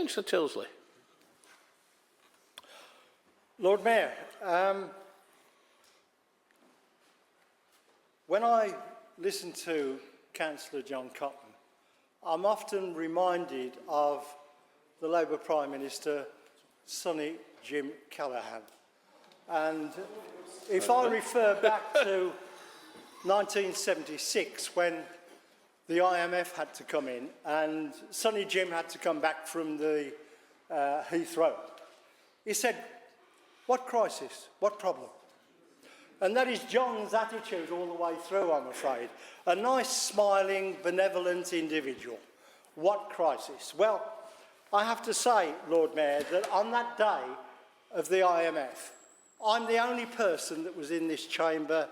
Cllr Tilsley. Lord Mayor, when I listen to Councillor John Cotton, I'm often reminded of the Labour Prime Minister, Sonny Jim Callaghan. And if I refer back to 1976, when the IMF had to come in and Sonny Jim had to come back from the Heathrow, he said, "What crisis? What problem?" And that is John's attitude all the way through, I'm afraid. A nice, smiling, benevolent individual. What crisis? Well, I have to say, Lord Mayor, that on that day of the IMF, I'm the only person that was in this chamber,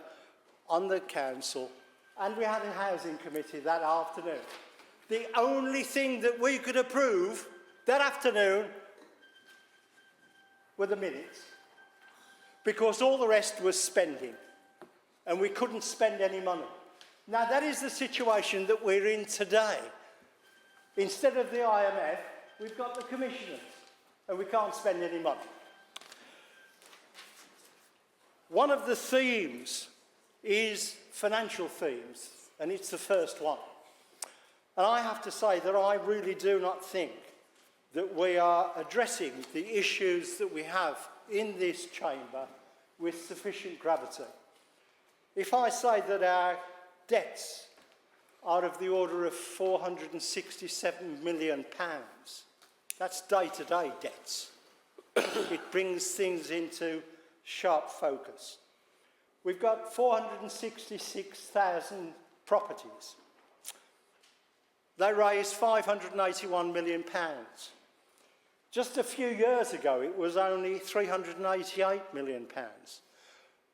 on the council, and we had a housing committee that afternoon. The only thing that we could approve that afternoon were the minutes, because all the rest was spending, and we couldn't spend any money. Now, that is the situation that we're in today. Instead of the IMF, we've got the commissioners, and we can't spend any money. One of the themes is financial themes, and it's the first one. And I have to say that I really do not think that we are addressing the issues that we have in this chamber with sufficient gravity. If I say that our debts are of the order of £467 million, that's day-to-day debts. It brings things into sharp focus. We've got 466,000 properties. They raised £581 million. Just a few years ago, it was only £388 million.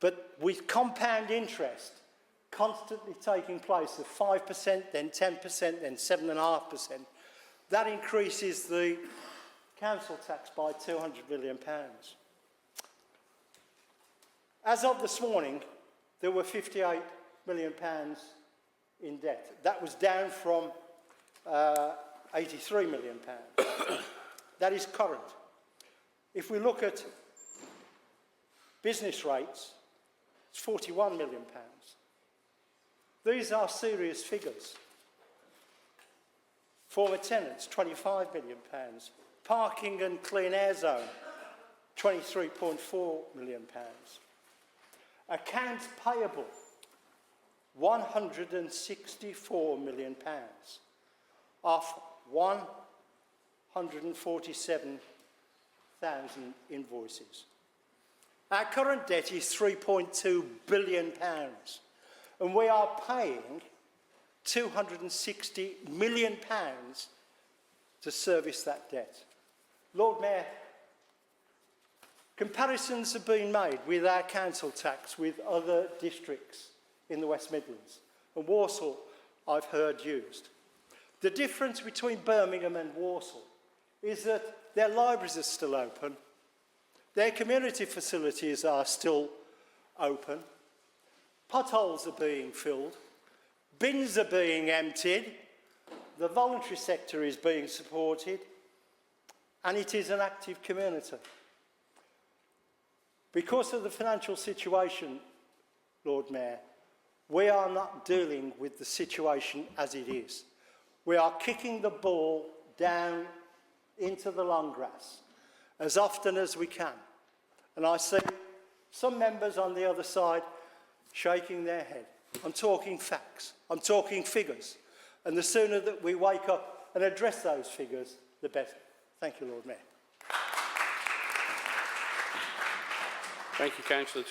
But with compound interest constantly taking place of 5%, then 10%, then 7.5%, that increases the council tax by £200 million. As of this morning, there were £58 million in debt. That was down from £83 million. That is current. If we look at business rates, it's £41 million. These are serious figures. Former tenants, £25 million. Parking and clean air zone, £23.4 million. Accounts payable, £164 million, off 147,000 invoices. Our current debt is £3.2 billion, and we are paying £260 million to service that debt. Lord Mayor, comparisons have been made with our council tax with other districts in the West Midlands, and Walsall I've heard used. The difference between Birmingham and Walsall is that their libraries are still open, their community facilities are still open, potholes are being filled, bins are being emptied, the voluntary sector is being supported, and it is an active community. Because of the financial situation, Lord Mayor, we are not dealing with the situation as it is. We are kicking the ball down into the long grass as often as we can. And I see some members on the other side shaking their head. I'm talking facts, I'm talking figures. And the sooner that we wake up and address those figures, the better. Thank you, Lord Mayor. Thank you, Councillor